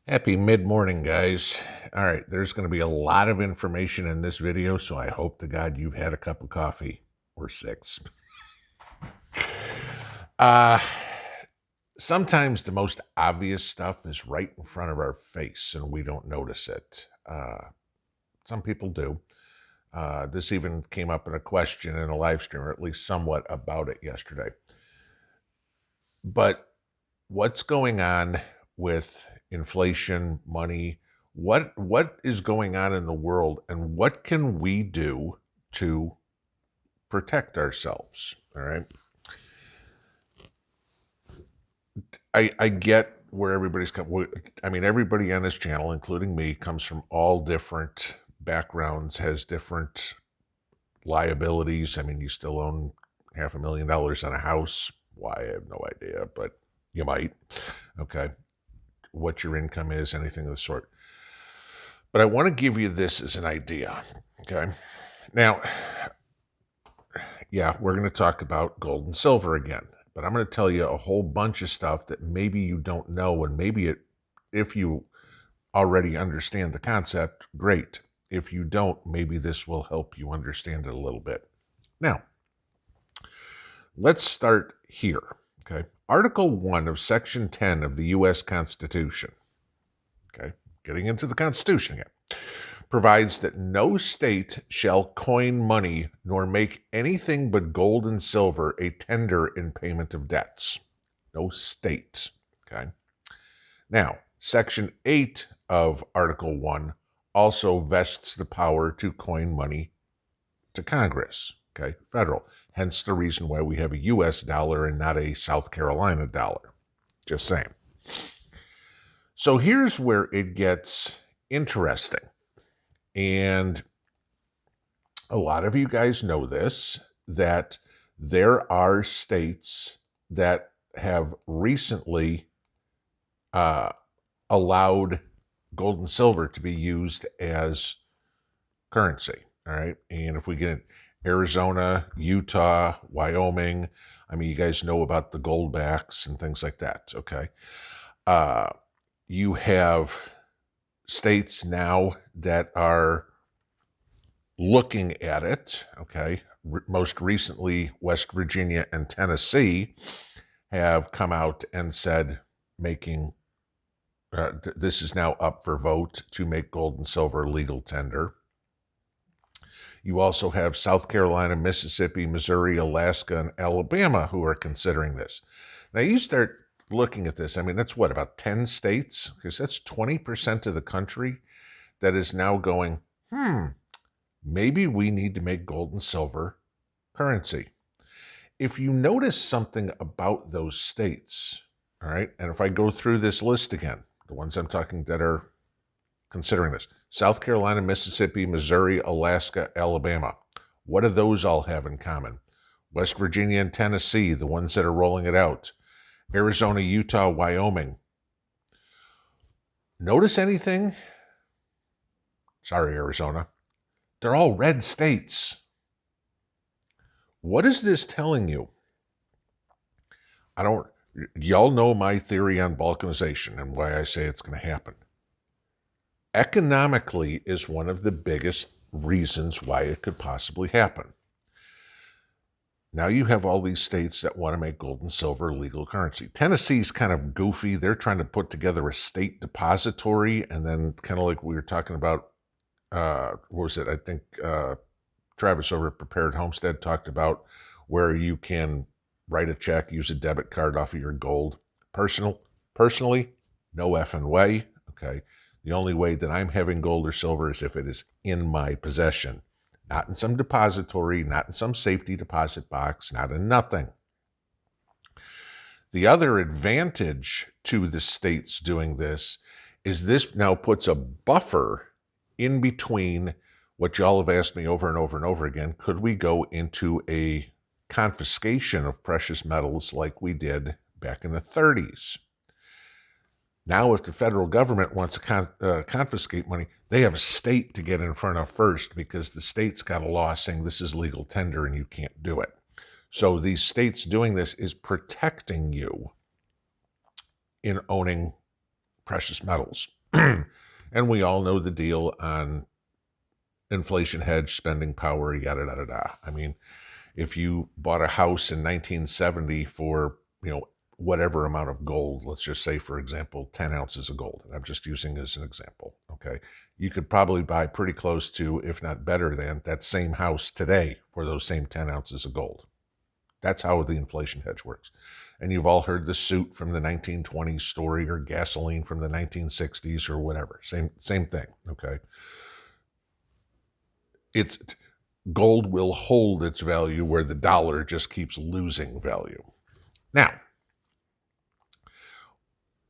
Happy mid-morning, guys. All right, there's going to be a lot of information in this video, so I hope to God you've had a cup of coffee or six. Uh, Sometimes the most obvious stuff is right in front of our face and we don't notice it. Some people do. This even came up in a question in a live stream, or at least somewhat about it yesterday. But what's going on with inflation, money? What is going on in the world, and what can we do to protect ourselves? All right. I get where everybody's come. I mean, everybody on this channel, including me, comes from all different backgrounds, has different liabilities. I mean, you still own $500,000 on a house. Why? I have no idea, but you might. Okay. What your income is, anything of the sort. But I want to give you this as an idea. Okay. Now, yeah, we're going to talk about gold and silver again, but I'm going to tell you a whole bunch of stuff that maybe you don't know, and if you already understand the concept, great. If you don't, maybe this will help you understand it a little bit. Now, let's start here. Okay. Article 1 of Section 10 of the U.S. Constitution. Okay. Getting into the Constitution again. Provides that no state shall coin money nor make anything but gold and silver a tender in payment of debts. No state. Okay. Now, Section 8 of Article 1 also vests the power to coin money to Congress. Okay, federal. Hence the reason why we have a U.S. dollar and not a South Carolina dollar. Just saying. So here's where it gets interesting. And a lot of you guys know this, that there are states that have recently allowed gold and silver to be used as currency. All right. And if we get Arizona, Utah, Wyoming, I mean, you guys know about the gold backs and things like that. Okay. You have states now that are looking at it. Okay. Most recently, West Virginia and Tennessee have come out and said this is now up for vote to make gold and silver legal tender. You also have South Carolina, Mississippi, Missouri, Alaska, and Alabama who are considering this. Now you start looking at this. I mean, that's what, about 10 states? Because that's 20% of the country that is now going, maybe we need to make gold and silver currency. If you notice something about those states, all right, and if I go through this list again, the ones I'm talking that are considering this: South Carolina, Mississippi, Missouri, Alaska, Alabama. What do those all have in common? West Virginia and Tennessee, the ones that are rolling it out. Arizona, Utah, Wyoming. Notice anything? Sorry, Arizona. They're all red states. What is this telling you? Y'all know my theory on balkanization and why I say it's going to happen. Economically is one of the biggest reasons why it could possibly happen. Now you have all these states that want to make gold and silver legal currency. Tennessee's kind of goofy. They're trying to put together a state depository, and then kind of like we were talking about, what was it? I think Travis over at Prepared Homestead talked about where you can write a check, use a debit card off of your gold. Personally, no effing way. Okay. The only way that I'm having gold or silver is if it is in my possession. Not in some depository, not in some safety deposit box, not in nothing. The other advantage to the states doing this is this now puts a buffer in between what y'all have asked me over and over and over again. Could we go into a confiscation of precious metals like we did back in the 30s? Now, if the federal government wants to confiscate money, they have a state to get in front of first, because the state's got a law saying this is legal tender and you can't do it. So these states doing this is protecting you in owning precious metals. And we all know the deal on inflation hedge, spending power, yada, yada, yada. I mean, if you bought a house in 1970 for, whatever amount of gold, let's just say, for example, 10 ounces of gold, and I'm just using it as an example, okay, you could probably buy pretty close to, if not better than, that same house today for those same 10 ounces of gold. That's how the inflation hedge works. And you've all heard the suit from the 1920s story, or gasoline from the 1960s, or whatever. Same thing, okay? Gold will hold its value where the dollar just keeps losing value. Now,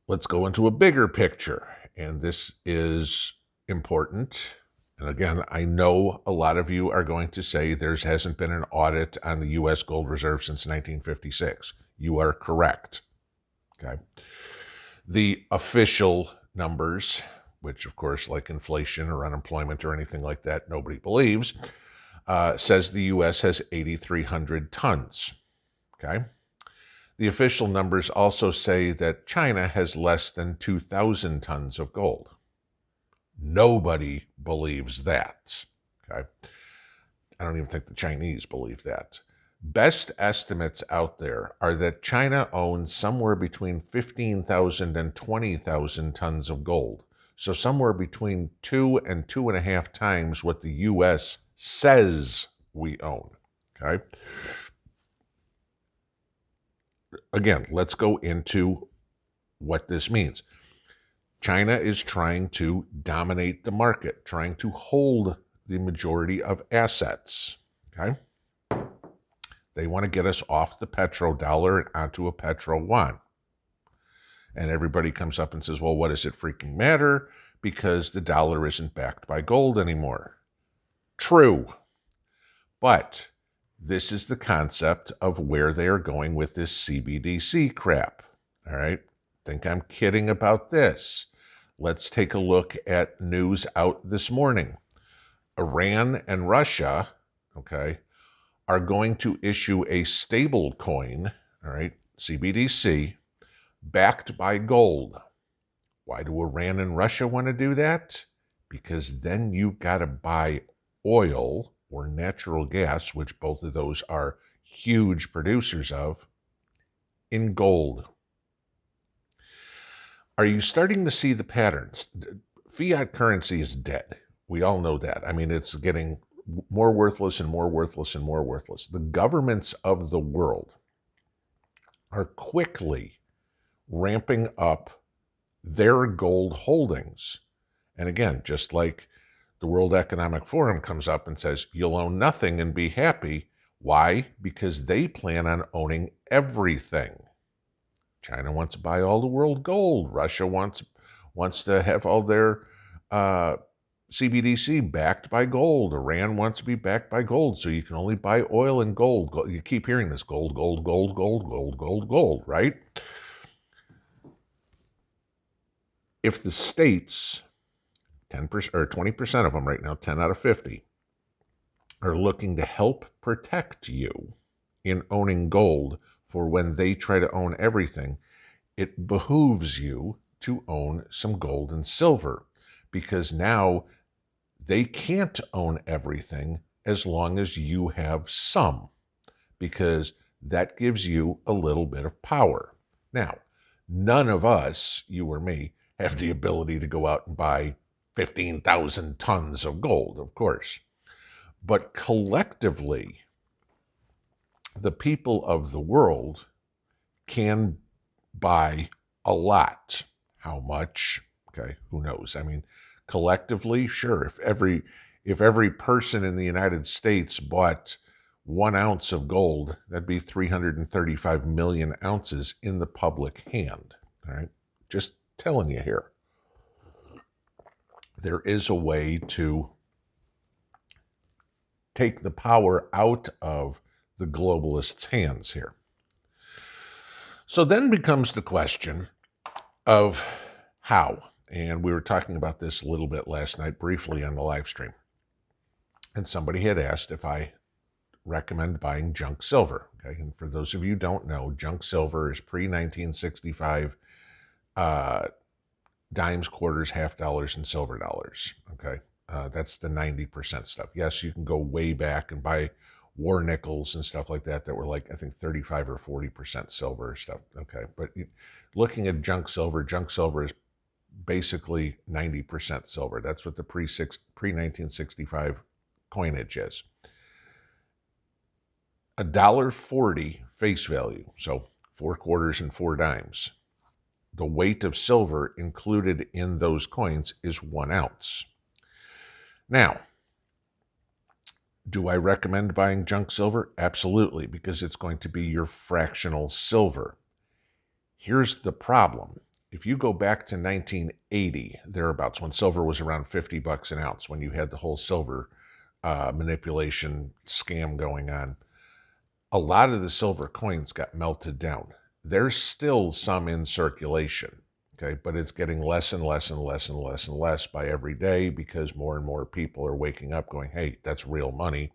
let's go into a bigger picture, and this is important. And again, I know a lot of you are going to say there hasn't been an audit on the U.S. gold reserve since 1956. You are correct. Okay. The official numbers, which of course, like inflation or unemployment or anything like that, nobody believes, says the U.S. has 8,300 tons. Okay. The official numbers also say that China has less than 2,000 tons of gold. Nobody believes that. Okay. I don't even think the Chinese believe that. Best estimates out there are that China owns somewhere between 15,000 and 20,000 tons of gold. So somewhere between 2 and 2.5 times what the U.S. says we own. Okay. Again, let's go into what this means. China is trying to dominate the market, trying to hold the majority of assets. Okay. They want to get us off the petrodollar and onto a petro-yuan. And everybody comes up and says, well, what does it freaking matter? Because the dollar isn't backed by gold anymore. True. But this is the concept of where they are going with this CBDC crap. All right? Think I'm kidding about this. Let's take a look at news out this morning. Iran and Russia, okay, are going to issue a stable coin, all right, CBDC, backed by gold. Why do Iran and Russia want to do that? Because then you've got to buy oil or natural gas, which both of those are huge producers of, in gold. Are you starting to see the patterns? Fiat currency is dead. We all know that. I mean, it's getting more worthless and more worthless and more worthless. The governments of the world are quickly ramping up their gold holdings. And again, just like the World Economic Forum comes up and says, you'll own nothing and be happy. Why? Because they plan on owning everything. China wants to buy all the world gold. Russia wants to have all their CBDC backed by gold. Iran wants to be backed by gold, so you can only buy oil and gold. You keep hearing this, gold, gold, gold, gold, gold, gold, gold, right? If the states, 10% or 20% of them right now, 10 out of 50, are looking to help protect you in owning gold for when they try to own everything, it behooves you to own some gold and silver, because now they can't own everything as long as you have some, because that gives you a little bit of power. Now, none of us, you or me, have the ability to go out and buy 15,000 tons of gold, of course. But collectively, the people of the world can buy a lot. How much? Okay, who knows? I mean, collectively, sure. If every person in the United States bought 1 ounce of gold, that'd be 335 million ounces in the public hand. All right, just telling you here. There is a way to take the power out of the globalists' hands here. So then becomes the question of how. And we were talking about this a little bit last night briefly on the live stream. And somebody had asked if I recommend buying junk silver. Okay, and for those of you who don't know, junk silver is pre-1965 dimes, quarters, half dollars, and silver dollars. Okay, that's the 90% stuff. Yes, you can go way back and buy war nickels and stuff like that were like, I think, 35 or 40% silver or stuff. Okay, but looking at junk silver is basically 90% silver. That's what the pre-1965 coinage is. $1.40 face value, so 4 quarters and 4 dimes. The weight of silver included in those coins is 1 ounce. Now, do I recommend buying junk silver? Absolutely, because it's going to be your fractional silver. Here's the problem. If you go back to 1980, thereabouts, when silver was around $50 an ounce, when you had the whole silver manipulation scam going on, a lot of the silver coins got melted down. There's still some in circulation, okay, but it's getting less and less and less and less and less by every day because more and more people are waking up going, hey, that's real money.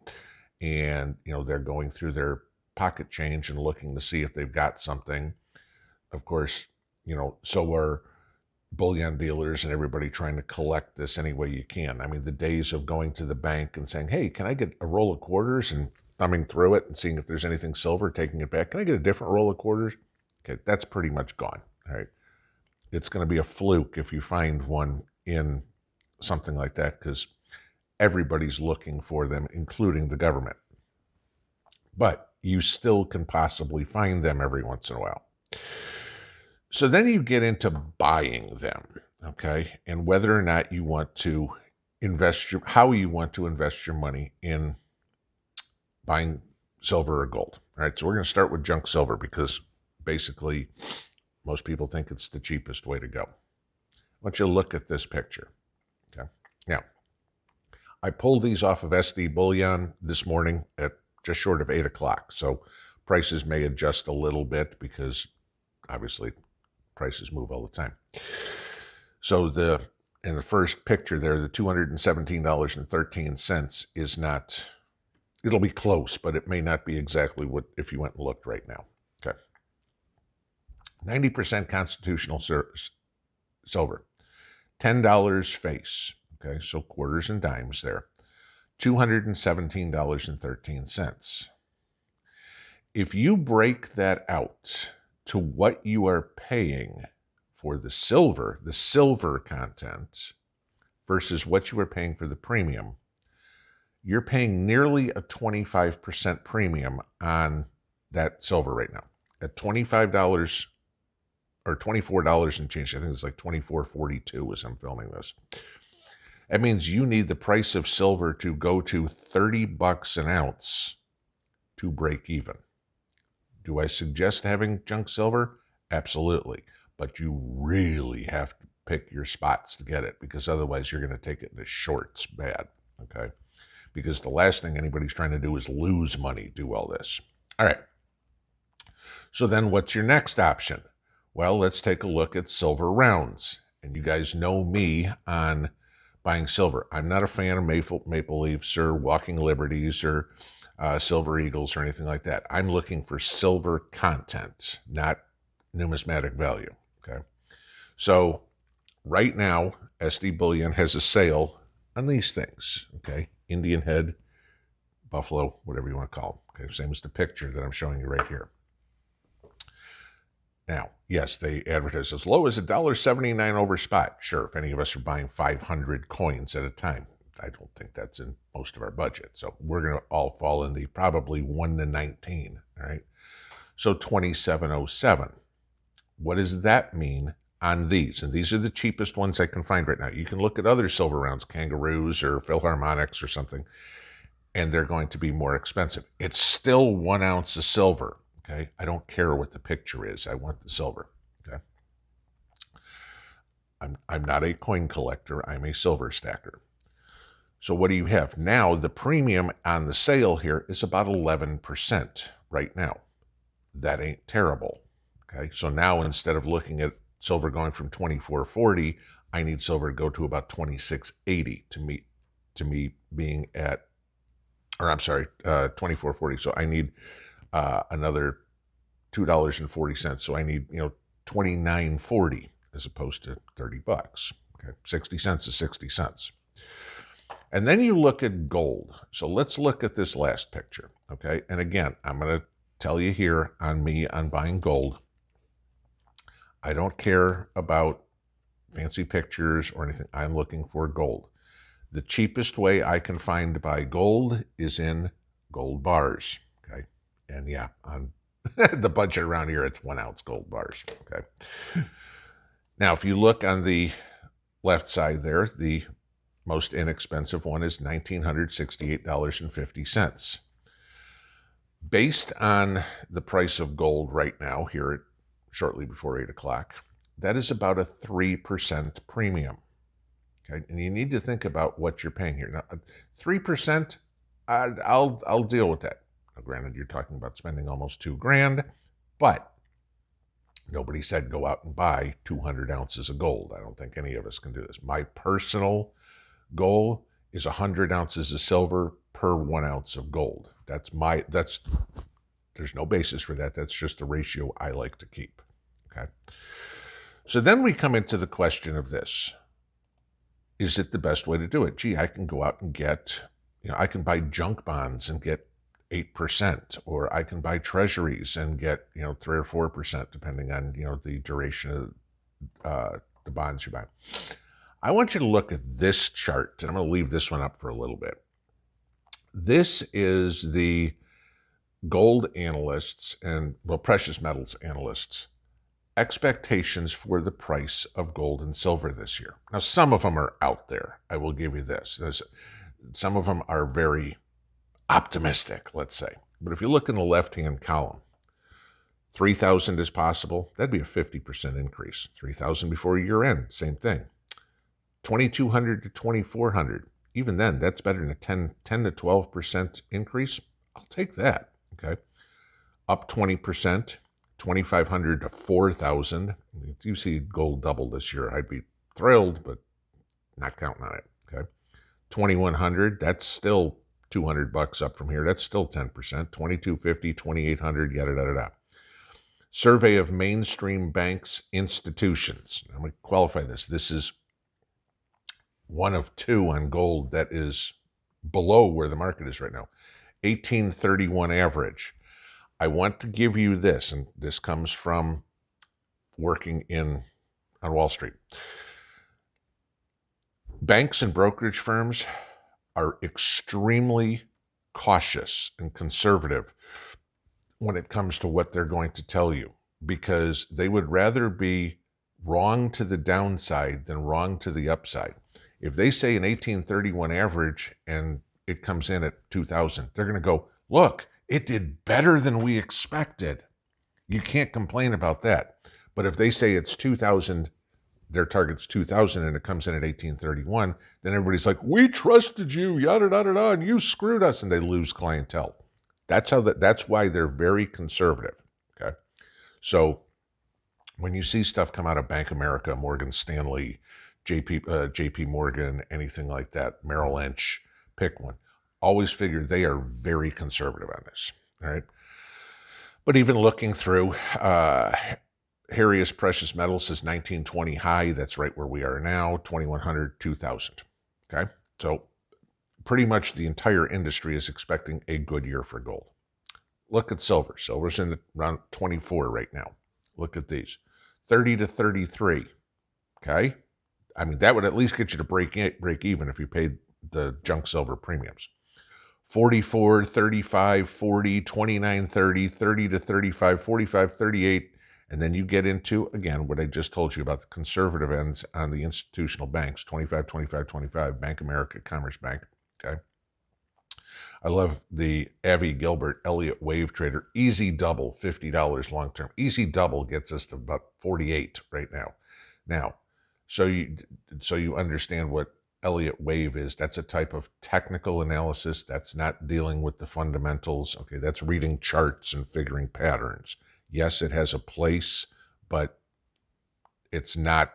And, they're going through their pocket change and looking to see if they've got something. Of course, so are bullion dealers and everybody trying to collect this any way you can. I mean, the days of going to the bank and saying, hey, can I get a roll of quarters, and thumbing through it and seeing if there's anything silver, taking it back. Can I get a different roll of quarters? Okay, that's pretty much gone. All right. It's going to be a fluke if you find one in something like that because everybody's looking for them, including the government. But you still can possibly find them every once in a while. So then you get into buying them, okay, and whether or not you want to how you want to invest your money in buying silver or gold. All right, so we're going to start with junk silver because basically most people think it's the cheapest way to go. I want you to look at this picture. Okay, now I pulled these off of SD Bullion this morning at just short of 8 o'clock, so prices may adjust a little bit because obviously prices move all the time. So in the first picture there, the $217.13 is not. It'll be close, but it may not be exactly what if you went and looked right now. Okay. 90% constitutional silver. $10 face. Okay, so quarters and dimes there. $217.13. If you break that out to what you are paying for the silver content, versus what you are paying for the premium, you're paying nearly a 25% premium on that silver right now. At $25 or $24 and change, I think it's like $24.42 as I'm filming this. That means you need the price of silver to go to $30 an ounce to break even. Do I suggest having junk silver? Absolutely. But you really have to pick your spots to get it because otherwise you're going to take it in the shorts bad, okay? Because the last thing anybody's trying to do is lose money, do all this. All right. So then what's your next option? Well, let's take a look at silver rounds. And you guys know me on buying silver. I'm not a fan of Maple Leafs or Walking Liberties or Silver Eagles or anything like that. I'm looking for silver content, not numismatic value, okay? So right now, SD Bullion has a sale on these things, okay? Indian head, buffalo, whatever you want to call them. Okay, same as the picture that I'm showing you right here. Now, yes, they advertise as low as $1.79 over spot. Sure, if any of us are buying 500 coins at a time, I don't think that's in most of our budget. So we're going to all fall in the probably 1 to 19, all right? So 2707. What does that mean on these? And these are the cheapest ones I can find right now. You can look at other silver rounds, Kangaroos or Philharmonics or something, and they're going to be more expensive. It's still 1 ounce of silver, okay? I don't care what the picture is. I want the silver, okay? I'm not a coin collector. I'm a silver stacker. So what do you have? Now, the premium on the sale here is about 11% right now. That ain't terrible, okay? So now instead of looking at silver going from $24.40, I need silver to go to about $26.80 to me being at, or I'm sorry, $24.40. So I need another $2.40. So I need, $29.40. as opposed to 30 bucks. Okay, 60 cents is 60 cents. And then you look at gold. So let's look at this last picture. Okay, and again, I'm going to tell you here on me on buying gold. I don't care about fancy pictures or anything. I'm looking for gold. The cheapest way I can find to buy gold is in gold bars. Okay, and yeah, on the budget around here, it's 1 ounce gold bars. Okay. Now, if you look on the left side there, the most inexpensive one is $1,968.50. Based on the price of gold right now, here at shortly before 8 o'clock, that is about a 3% premium. Okay, and you need to think about what you're paying here. Now, 3%, I'll deal with that. Now, granted, you're talking about spending almost $2,000, but nobody said go out and buy 200 ounces of gold. I don't think any of us can do this. My personal goal is 100 ounces of silver per 1 ounce of gold. There's no basis for that. That's just the ratio I like to keep. Okay. So then we come into the question of this. Is it the best way to do it? Gee, I can go out and get, I can buy junk bonds and get 8%, or I can buy treasuries and get, 3 or 4%, depending on, the duration of the bonds you buy. I want you to look at this chart, and I'm going to leave this one up for a little bit. This is the gold analysts and, precious metals analysts' expectations for the price of gold and silver this year. Now, some of them are out there. I will give you this. Some of them are very optimistic, let's say. But if you look in the left-hand column, 3,000 is possible. That'd be a 50% increase. 3,000 before year end, same thing. 2,200 to 2,400. Even then, that's better than a 10 to 12% increase. I'll take that. Okay. Up 20%. 2,500 to 4,000. If you see gold double this year, I'd be thrilled, but not counting on it. Okay. 2,100, that's still $200 up from here. That's still 10%. 2,250, 2,800, yada, yada, yada. Survey of mainstream banks institutions. I'm going to qualify this. This is one of two on gold that is below where the market is right now. 1831 average. I want to give you this, and this comes from working on Wall Street. Banks and brokerage firms are extremely cautious and conservative when it comes to what they're going to tell you, because they would rather be wrong to the downside than wrong to the upside. If they say an 1831 average and it comes in at 2,000, they're going to go, look, it did better than we expected. You can't complain about that. But if they say it's 2,000, their target's 2,000, and it comes in at 1831, then everybody's like, we trusted you, yada, yada, yada, and you screwed us, and they lose clientele. That's why they're very conservative. Okay. So when you see stuff come out of Bank of America, Morgan Stanley, JP Morgan, anything like that, Merrill Lynch, pick one, always figure they are very conservative on this. All right. But even looking through, Harrius Precious Metals says 1920 high. That's right where we are now. 2,100, 2,000. Okay. So pretty much the entire industry is expecting a good year for gold. Look at silver. Silver's in around 24 right now. Look at these. 30 to 33. Okay. I mean, that would at least get you to break even if you paid the junk silver premiums. 44, 35, 40, 29, 30, 30 to 35, 45, 38. And then you get into, again, what I just told you about the conservative ends on the institutional banks, 25, 25, 25, Bank of America, Commerce Bank. Okay. I love the Avi Gilbert Elliott Wave Trader. Easy double, $50 long term. Easy double gets us to about 48 right now. Now, so you understand what Elliott Wave is. That's a type of technical analysis. That's not dealing with the fundamentals. Okay, that's reading charts and figuring patterns. Yes, it has a place, but it's not,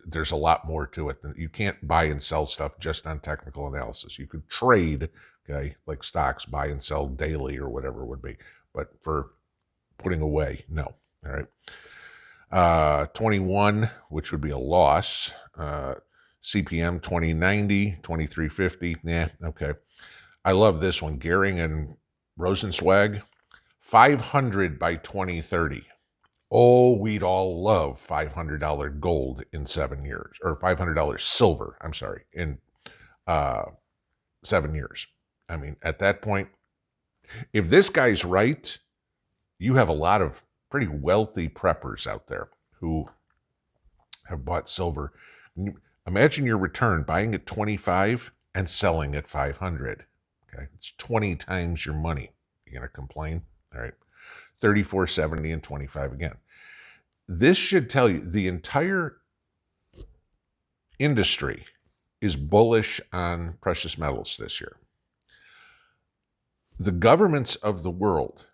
there's a lot more to it. You can't buy and sell stuff just on technical analysis. You could trade, okay, like stocks, buy and sell daily or whatever it would be. But for putting away, no. All right. 21, which would be a loss. CPM 2090, 2350. Nah, okay. I love this one. Gehring and Rosenzweig, 500 by 2030. Oh, we'd all love $500 gold in 7 years, or $500 silver, I'm sorry, in uh, 7 years. I mean, at that point, if this guy's right, you have a lot of pretty wealthy preppers out there who have bought silver. Imagine your return buying at 25 and selling at 500. Okay, it's 20 times your money. You gonna complain? All right, 34.70 and 25 again. This should tell you the entire industry is bullish on precious metals this year. The governments of the world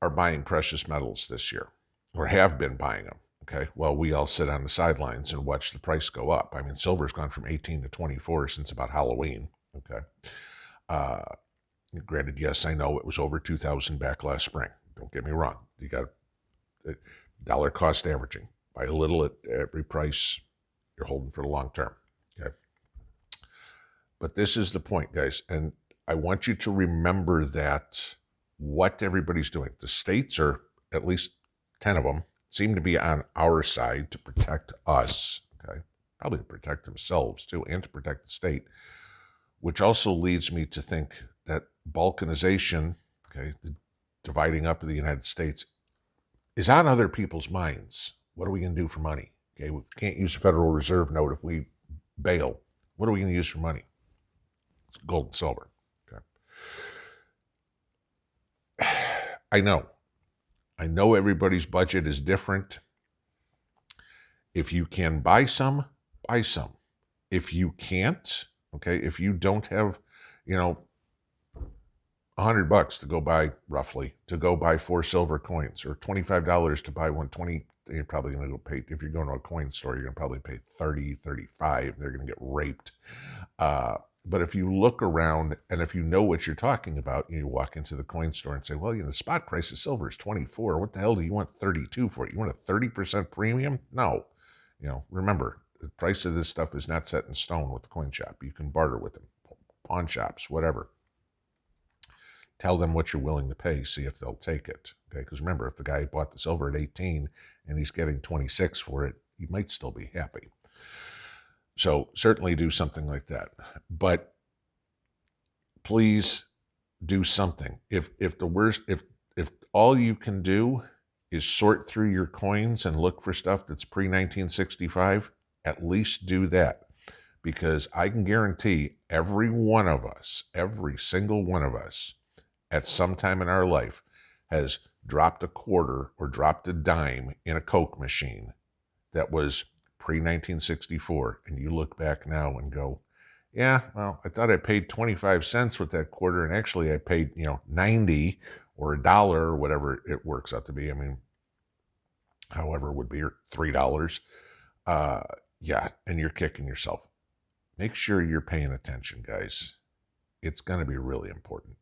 are buying precious metals this year, or have been buying them. Okay, well, we all sit on the sidelines and watch the price go up. I mean, silver's gone from 18 to 24 since about Halloween. Okay, granted, yes, I know it was over 2,000 back last spring. Don't get me wrong. You got dollar cost averaging. Buy a little at every price you're holding for the long term. Okay, but this is the point, guys, and I want you to remember that what everybody's doing. The states, are at least 10 of them, seem to be on our side to protect us, okay? Probably to protect themselves too, and to protect the state, which also leads me to think that balkanization, okay, the dividing up of the United States, is on other people's minds. What are we going to do for money? Okay, we can't use a Federal Reserve note if we bail. What are we going to use for money? It's gold and silver. Okay. I know everybody's budget is different. If you can buy some, buy some. If you can't, okay, if you don't have, $100 to go buy, roughly, to go buy 4 silver coins, or $25 to buy 120, you're probably going to go pay, if you're going to a coin store, you're going to probably pay 30, 35. They're going to get raped. But if you look around, and if you know what you're talking about, you walk into the coin store and say, well, the spot price of silver is 24. What the hell do you want 32 for? You want a 30% premium? No. Remember, the price of this stuff is not set in stone with the coin shop. You can barter with them, pawn shops, whatever. Tell them what you're willing to pay, see if they'll take it. Okay, because remember, if the guy bought the silver at 18 and he's getting 26 for it, he might still be happy. So certainly do something like that. But please do something. If all you can do is sort through your coins and look for stuff that's pre-1965, at least do that. Because I can guarantee every single one of us, at some time in our life, has dropped a quarter or dropped a dime in a Coke machine that was pre-1964, and you look back now and go, yeah, well, I thought I paid 25 cents with that quarter, and actually I paid, 90 or $1 or whatever it works out to be. I mean, however it would be, or $3. Yeah, and you're kicking yourself. Make sure you're paying attention, guys. It's going to be really important.